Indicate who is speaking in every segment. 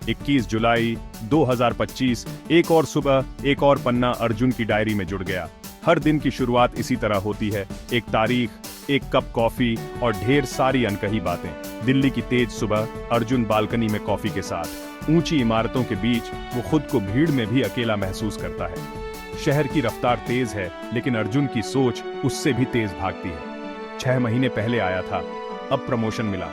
Speaker 1: 21 जुलाई 2025। एक और सुबह, एक और पन्ना अर्जुन की डायरी में जुड़ गया। हर दिन की शुरुआत इसी तरह होती है, एक तारीख, एक कप कॉफी और ढेर सारी अनकही बातें। दिल्ली की तेज सुबह, अर्जुन बालकनी में कॉफी के साथ। ऊंची इमारतों के बीच वो खुद को भीड़ में भी अकेला महसूस करता है। शहर की रफ्तार तेज है, लेकिन अर्जुन की सोच उससे भी तेज भागती है। 6 महीने पहले आया था, अब प्रमोशन मिला।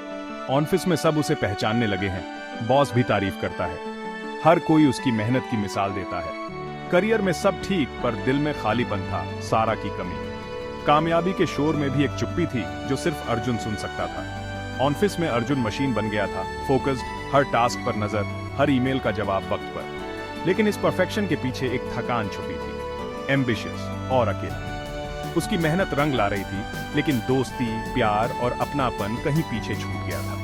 Speaker 1: ऑफिस में सब उसे पहचानने लगे हैं, बॉस भी तारीफ करता है। हर कोई उसकी मेहनत की मिसाल देता है। करियर में सब ठीक, पर दिल में खालीपन था, सारा की कमी। कामयाबी के शोर में भी एक चुप्पी थी जो सिर्फ अर्जुन सुन सकता था। ऑफिस में अर्जुन मशीन बन गया था, फोकस्ड, हर टास्क पर नजर, हर ईमेल का जवाब वक्त पर। लेकिन इस परफेक्शन के पीछे एक थकान छुपी थी, एम्बिशियस और अकेला। उसकी मेहनत रंग ला रही थी, लेकिन दोस्ती, प्यार और अपनापन कहीं पीछे छूट गया था।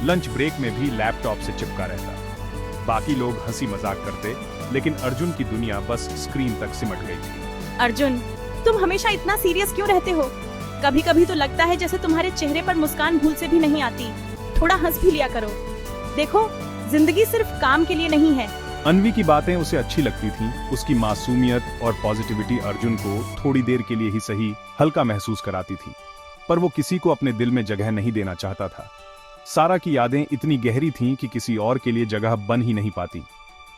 Speaker 1: लंच ब्रेक में भी लैपटॉप से चिपका रहता। बाकी लोग हंसी मजाक करते, लेकिन अर्जुन की दुनिया बस स्क्रीन तक सिमट गई थी।
Speaker 2: अर्जुन, तुम हमेशा इतना सीरियस क्यों रहते हो? कभी कभी तो लगता है जैसे तुम्हारे चेहरे पर मुस्कान भूल से भी नहीं आती। थोड़ा हंस भी लिया करो। देखो, जिंदगी सिर्फ काम के लिए नहीं है।
Speaker 1: अन्वी की बातें उसे अच्छी लगती थीं। उसकी मासूमियत और पॉजिटिविटी अर्जुन को थोड़ी देर के लिए ही सही हल्का महसूस कराती थी, पर वो किसी को अपने दिल में जगह नहीं देना चाहता था। सारा की यादें इतनी गहरी थीं कि किसी और के लिए जगह बन ही नहीं पाती।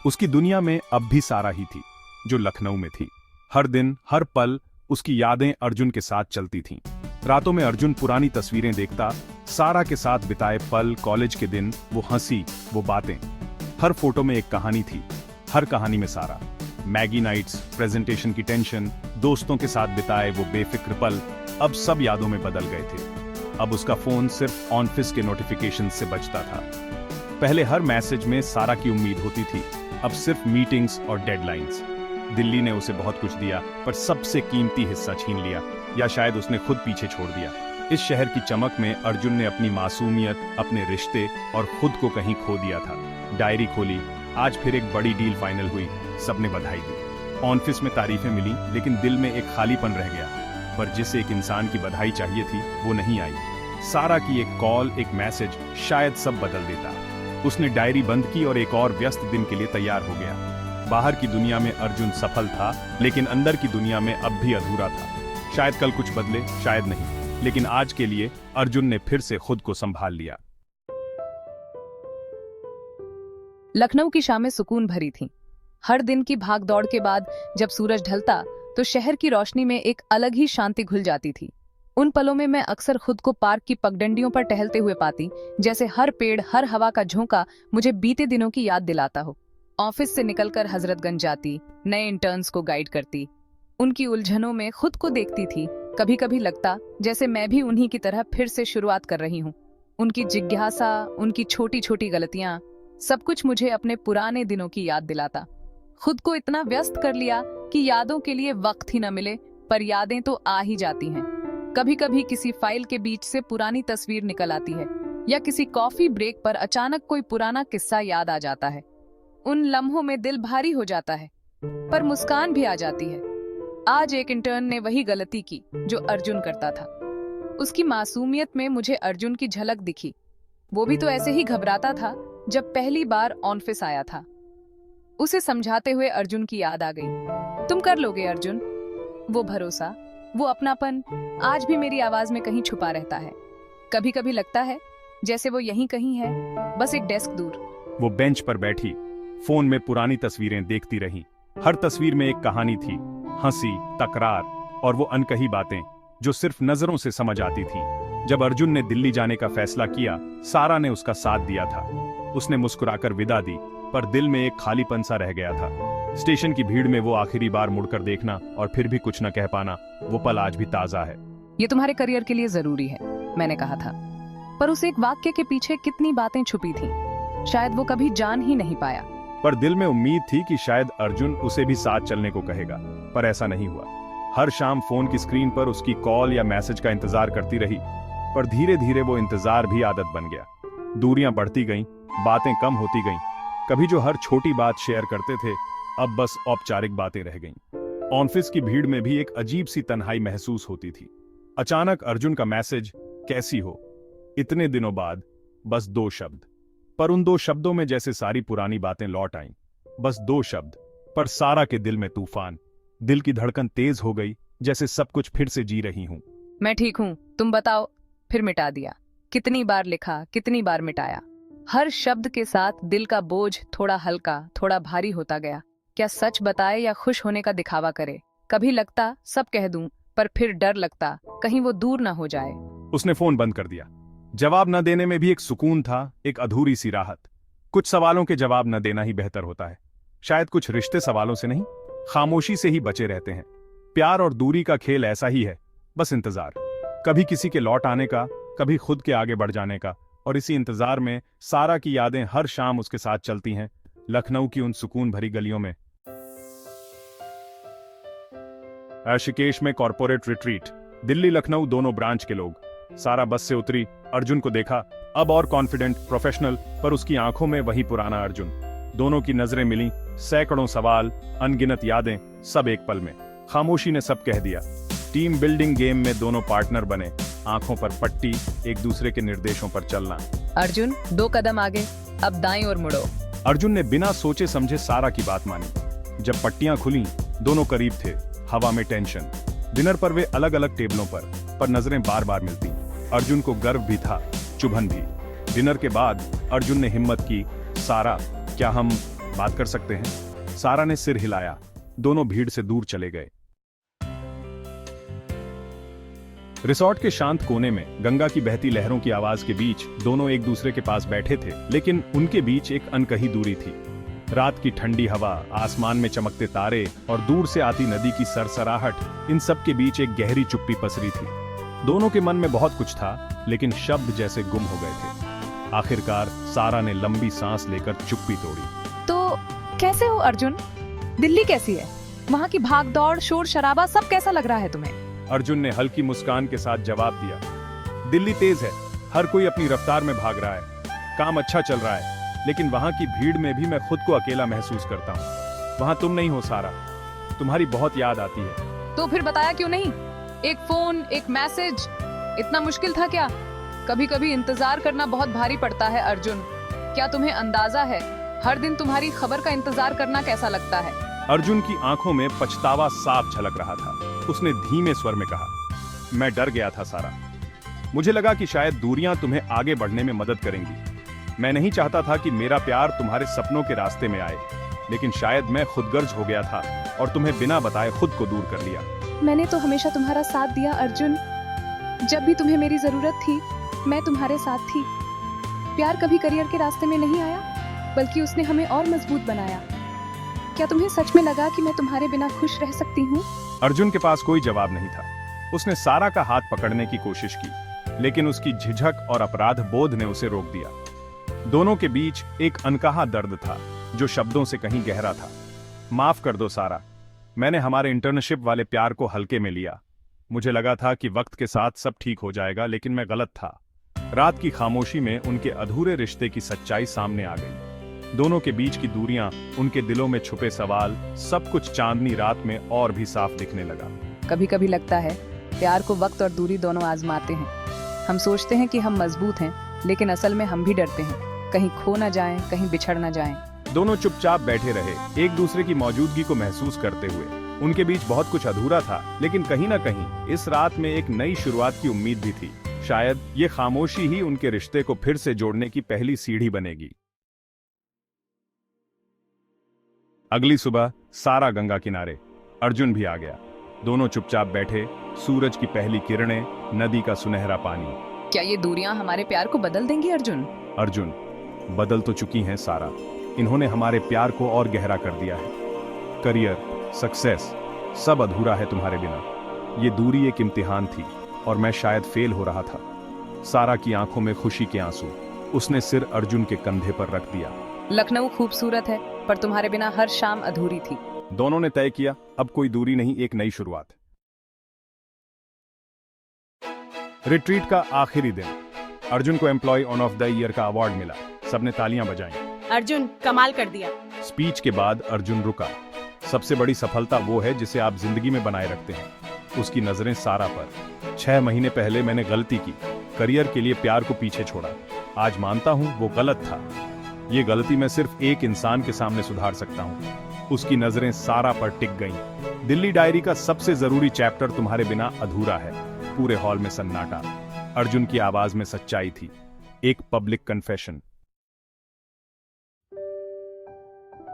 Speaker 1: उसकी दुनिया में अब भी सारा ही थी, जो लखनऊ में थी। हर दिन, हर पल उसकी यादें अर्जुन के साथ चलती थीं। रातों में अर्जुन पुरानी तस्वीरें देखता, सारा के साथ बिताए पल, कॉलेज के दिन, वो हंसी, वो बातें। हर फोटो में एक कहानी थी, हर कहानी में सारा। मैगी नाइट्स, प्रेजेंटेशन की टेंशन, दोस्तों के साथ बिताए वो बेफिक्र पल अब सब यादों में बदल गए थे। अब उसका फोन सिर्फ ऑफिस के नोटिफिकेशन से बजता था। पहले हर मैसेज में सारा की उम्मीद होती थी, अब सिर्फ मीटिंग्स और डेडलाइंस। दिल्ली ने उसे बहुत कुछ दिया, पर सबसे कीमती हिस्सा छीन लिया, या शायद उसने खुद पीछे छोड़ दिया। इस शहर की चमक में अर्जुन ने अपनी मासूमियत, अपने रिश्ते और खुद को कहीं खो दिया था। डायरी खोली, आज फिर एक बड़ी डील फाइनल हुई, सबने बधाई दी। ऑफिस में तारीफें मिली, लेकिन दिल में एक खालीपन रह गया। पर जिसे एक इंसान की बधाई चाहिए थी, वो नहीं आई। सारा की एक कॉल, एक मैसेज शायद सब बदल देता। उसने डायरी बंद की और एक और व्यस्त दिन के लिए तैयार हो गया। बाहर की दुनिया में अर्जुन सफल था, लेकिन अंदर की दुनिया में अब भी अधूरा था। शायद कल कुछ बदले, शायद नहीं, लेकिन आज के लिए अर्जुन ने फिर से खुद को संभाल लिया।
Speaker 3: लखनऊ की शामें सुकून भरी थीं। हर दिन की भागदौड़ के बाद जब सूरज ढलता, तो शहर की रोशनी में एक अलग ही शांति घुल जाती थी। उन पलों में मैं अक्सर खुद को पार्क की पगडंडियों पर टहलते हुए पाती, जैसे हर पेड़, हर हवा का झोंका मुझे बीते दिनों की याद दिलाता हो। ऑफिस से निकलकर हजरतगंज जाती, नए इंटर्न्स को गाइड करती, उनकी उलझनों में खुद को देखती थी। कभी कभी लगता जैसे मैं भी उन्हीं की तरह फिर से शुरुआत कर रही हूँ। उनकी जिज्ञासा, उनकी छोटी छोटी गलतियां, सब कुछ मुझे अपने पुराने दिनों की याद दिलाता। खुद को इतना व्यस्त कर लिया कि यादों के लिए वक्त ही न मिले, पर यादें तो आ ही जाती हैं। कभी कभी किसी फाइल के बीच से पुरानी तस्वीर निकल आती है, या किसी कॉफी ब्रेक पर अचानक कोई पुराना किस्सा याद आ जाता है। उन लम्हों में दिल भारी हो जाता है, पर मुस्कान भी आ जाती है। आज एक इंटर्न ने वही गलती की जो अर्जुन करता था। उसकी मासूमियत में मुझे अर्जुन की झलक दिखी। वो भी तो ऐसे ही घबराता था जब पहली बार ऑफिस आया था। उसे समझाते हुए अर्जुन की याद आ गई। तुम कर लोगे अर्जुन। वो भरोसा, वो अपनापन आज भी मेरी आवाज में कहीं छुपा रहता है। कभी कभी लगता है जैसे वो यहीं कहीं है, बस एक डेस्क दूर।
Speaker 1: वो बेंच पर बैठी, फोन में पुरानी तस्वीरें देखती रही। हर तस्वीर में एक कहानी थी, हंसी, तकरार और वो अनकही बातें जो सिर्फ नजरों से समझ आती थी। जब अर्जुन ने दिल्ली जाने का फैसला किया, सारा ने उसका साथ दिया था। उसने मुस्कुराकर विदा दी, पर दिल में एक खालीपन सा रह गया था। स्टेशन की भीड़ में वो आखिरी बार मुड़कर देखना और फिर भी कुछ न कह पाना, वो पल आज भी ताजा है।
Speaker 3: ये तुम्हारे करियर के लिए जरूरी है, मैंने कहा था, पर उस एक वाक्य के पीछे कितनी बातें छुपी थी, शायद वो कभी जान ही नहीं पाया।
Speaker 1: पर दिल में उम्मीद थी कि शायद अर्जुन उसे भी साथ चलने को कहेगा, पर ऐसा नहीं हुआ। हर शाम फोन की स्क्रीन पर उसकी कॉल या मैसेज का इंतजार करती रही, पर धीरे धीरे वो इंतजार भी आदत बन गया। दूरियां बढ़ती गईं, बातें कम होती गईं। कभी जो हर छोटी बात शेयर करते थे, अब बस औपचारिक बातें रह गईं। ऑफिस की भीड़ में भी एक अजीब सी तन्हाई महसूस होती थी। अचानक अर्जुन का मैसेज, कैसी हो? इतने दिनों बाद बस 2 शब्द। पर उन 2 शब्दों में जैसे सारी पुरानी बातें लौट आईं। बस 2 शब्द, पर सारा के दिल में तूफान। दिल की धड़कन तेज हो गई, जैसे सब कुछ फिर से जी रही हूं।
Speaker 3: मैं ठीक हूँ, तुम बताओ। फिर मिटा दिया। कितनी बार लिखा, कितनी बार मिटाया। हर शब्द के साथ दिल का बोझ थोड़ा हल्का, थोड़ा भारी होता गया। क्या सच बताए या खुश होने का दिखावा करे। कभी लगता सब कह दूं, पर फिर डर लगता कहीं वो दूर ना हो जाए।
Speaker 1: उसने फोन बंद कर दिया। जवाब न देने में भी एक सुकून था, एक अधूरी सी राहत। कुछ सवालों के जवाब न देना ही बेहतर होता है। शायद कुछ रिश्ते सवालों से नहीं, खामोशी से ही बचे रहते हैं। प्यार और दूरी का खेल ऐसा ही है, बस इंतजार। कभी किसी के लौट आने का, कभी खुद के आगे बढ़ जाने का। और इसी इंतजार में सारा की यादें हर शाम उसके साथ चलती हैं, लखनऊ की उन सुकून भरी गलियों में। ऋषिकेश में कॉर्पोरेट रिट्रीट, दिल्ली लखनऊ दोनों ब्रांच के लोग। सारा बस से उतरी, अर्जुन को देखा, अब और कॉन्फिडेंट, प्रोफेशनल, पर उसकी आंखों में वही पुराना अर्जुन। दोनों की नजरें मिली, सैकड़ों सवाल, अनगिनत यादें, सब एक पल में। खामोशी ने सब कह दिया। टीम बिल्डिंग गेम में दोनों पार्टनर बने, आंखों पर पट्टी, एक दूसरे के निर्देशों पर चलना।
Speaker 3: अर्जुन 2 कदम आगे, अब दाईं ओर मुड़ो।
Speaker 1: अर्जुन ने बिना सोचे समझे सारा की बात मानी। जब पट्टियां खुली, दोनों करीब थे, हवा में टेंशन। डिनर पर वे अलग अलग टेबलों पर नजरें बार बार मिलती। अर्जुन को गर्व भी था, चुभन भी। डिनर के बाद अर्जुन ने हिम्मत की, सारा, क्या हम बात कर सकते हैं? सारा ने सिर हिलाया। दोनों भीड़ से दूर चले गए। रिसोर्ट के शांत कोने में गंगा की बहती लहरों की आवाज के बीच दोनों एक दूसरे के पास बैठे थे, लेकिन उनके बीच एक अनकही दूरी थी। रात की ठंडी हवा, आसमान में चमकते तारे और दूर से आती नदी की सरसराहट, इन सब के बीच एक गहरी चुप्पी पसरी थी। दोनों के मन में बहुत कुछ था, लेकिन शब्द जैसे गुम हो गए थे। आखिरकार सारा ने लंबी सांस लेकर चुप्पी तोड़ी।
Speaker 3: तो कैसे हो अर्जुन? दिल्ली कैसी है? वहाँ की भागदौड़, शोर शराबा सब कैसा लग रहा है तुम्हें?
Speaker 1: अर्जुन ने हल्की मुस्कान के साथ जवाब दिया। दिल्ली तेज है, हर कोई अपनी रफ्तार में भाग रहा है। काम अच्छा चल रहा है, लेकिन वहां की भीड़ में भी मैं खुद को अकेला महसूस करता हूँ। वहां तुम नहीं हो सारा, तुम्हारी बहुत याद आती है।
Speaker 3: तो फिर बताया क्यों नहीं? एक फोन, एक मैसेज, इतना मुश्किल था क्या? कभी कभी इंतजार करना बहुत भारी पड़ता है अर्जुन। क्या तुम्हें अंदाजा है हर दिन तुम्हारी खबर का इंतजार करना कैसा लगता है?
Speaker 1: अर्जुन की आंखों में पछतावा साफ झलक रहा था। उसने धीमे स्वर में कहा, मैं डर गया था सारा। मुझे लगा कि शायद दूरियां तुम्हें आगे बढ़ने में मदद करेंगी। मैं नहीं चाहता था कि मेरा प्यार तुम्हारे सपनों के रास्ते में आए, लेकिन शायद मैं खुदगर्ज हो गया था और तुम्हें बिना बताए खुद को दूर कर लिया।
Speaker 2: मैंने तो हमेशा तुम्हारा साथ दिया अर्जुन। जब भी तुम्हें मेरी जरूरत थी, मैं तुम्हारे साथ थी। प्यार कभी करियर के रास्ते में नहीं आया, बल्कि उसने हमें और मजबूत बनाया। क्या तुम्हें सच में लगा कि मैं तुम्हारे बिना खुश रह सकती हूँ?
Speaker 1: अर्जुन के पास कोई जवाब नहीं था। उसने सारा का हाथ पकड़ने की कोशिश की, लेकिन उसकी झिझक और अपराध बोध ने उसे रोक दिया। दोनों के बीच एक अनकहा दर्द था, जो शब्दों से कहीं गहरा था। माफ कर दो सारा, मैंने हमारे इंटर्नशिप वाले प्यार को हल्के में लिया। मुझे लगा था कि वक्त के साथ सब ठीक हो जाएगा, लेकिन मैं गलत था। रात की खामोशी में उनके अधूरे रिश्ते की सच्चाई सामने आ गई। दोनों के बीच की दूरियां, उनके दिलों में छुपे सवाल, सब कुछ चांदनी रात में और भी साफ दिखने लगा।
Speaker 3: कभी कभी लगता है प्यार को वक्त और दूरी दोनों आजमाते हैं। हम सोचते हैं कि हम मजबूत हैं, लेकिन असल में हम भी डरते हैं, कहीं खो न जाएं, कहीं बिछड़ न जाएं।
Speaker 1: दोनों चुपचाप बैठे रहे, एक दूसरे की मौजूदगी को महसूस करते हुए। उनके बीच बहुत कुछ अधूरा था, लेकिन कहीं न कहीं इस रात में एक नई शुरुआत की उम्मीद भी थी। शायद ये खामोशी ही उनके रिश्ते को फिर से जोड़ने की पहली सीढ़ी बनेगी। अगली सुबह सारा गंगा किनारे, अर्जुन भी आ गया। दोनों चुपचाप बैठे, सूरज की पहली किरणें, नदी का सुनहरा पानी।
Speaker 3: क्या ये दूरियां हमारे प्यार को बदल देंगी अर्जुन?
Speaker 1: अर्जुन, बदल तो चुकी हैं सारा। इन्होंने हमारे प्यार को और गहरा कर दिया है। करियर, सक्सेस, सब अधूरा है तुम्हारे बिना। ये दूरी एक इम्तिहान थी और मैं शायद फेल हो रहा था। सारा की आंखों में खुशी के आंसू। उसने सिर अर्जुन के कंधे पर रख दिया।
Speaker 3: लखनऊ खूबसूरत है, पर तुम्हारे बिना हर शाम अधूरी थी।
Speaker 1: दोनों ने तय किया, अब कोई दूरी नहीं, एक नई शुरुआत। रिट्रीट का आखिरी दिन, अर्जुन को एम्प्लॉय ऑन ऑफ द ईयर का अवार्ड मिला। सबने तालियां बजाईं।
Speaker 2: अर्जुन, कमाल कर दिया।
Speaker 1: स्पीच के बाद अर्जुन रुका। सबसे बड़ी सफलता वो है जिसे आप जिंदगी में बनाए रखते हैं। उसकी नजरें सारा पर। 6 महीने पहले मैंने गलती की, करियर के लिए प्यार को पीछे छोड़ा। आज मानता हूं वो गलत था, ये गलती मैं सिर्फ एक इंसान के सामने सुधार सकता हूँ। उसकी नजरें सारा पर टिक गईं। दिल्ली डायरी का सबसे जरूरी चैप्टर तुम्हारे बिना अधूरा है। पूरे हॉल में सन्नाटा। अर्जुन की आवाज में सच्चाई थी। एक पब्लिक कन्फेशन।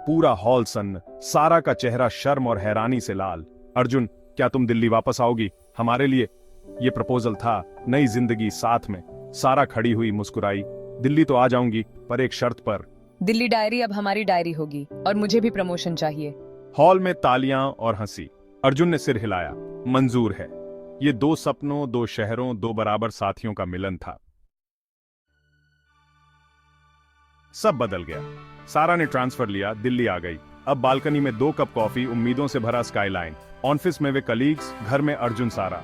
Speaker 1: पूरा हॉल सन्न, सारा का चेहरा शर्म और हैरानी से लाल। अर्जुन, क्या तुम दिल्ली वापस आओगी हमारे लिए? ये प्रपोजल था, नई जिंदगी साथ में। सारा खड़ी हुई, मुस्कुराई। दिल्ली तो आ जाऊंगी, पर एक शर्त पर।
Speaker 3: दिल्ली डायरी अब हमारी डायरी होगी और मुझे भी प्रमोशन चाहिए।
Speaker 1: हॉल में तालियां और हंसी। अर्जुन ने सिर हिलाया। मंजूर है। ये दो सपनों, दो शहरों, दो बराबर साथियों का मिलन था। सब बदल गया। सारा ने ट्रांसफर लिया, दिल्ली आ गई। अब बालकनी में 2 कप कॉफी, उम्मीदों से भरा स्काईलाइन। ऑफिस में वे कलीग्स, घर में अर्जुन सारा।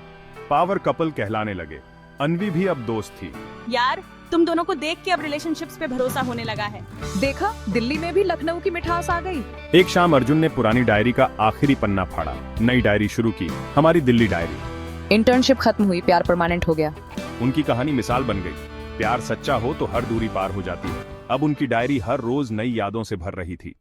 Speaker 1: पावर कपल कहलाने लगे। अनवी भी अब दोस्त थी।
Speaker 4: यार, तुम दोनों को देख के अब रिलेशनशिप्स पे भरोसा होने लगा है।
Speaker 3: देखा, दिल्ली में भी लखनऊ की मिठास आ गई।
Speaker 1: एक शाम अर्जुन ने पुरानी डायरी का आखिरी पन्ना फाड़ा। नई डायरी शुरू की, हमारी दिल्ली डायरी।
Speaker 3: इंटर्नशिप खत्म हुई, प्यार परमानेंट हो गया।
Speaker 1: उनकी कहानी मिसाल बन गई। प्यार सच्चा हो तो हर दूरी पार हो जाती है। अब उनकी डायरी हर रोज नई यादों से भर रही थी।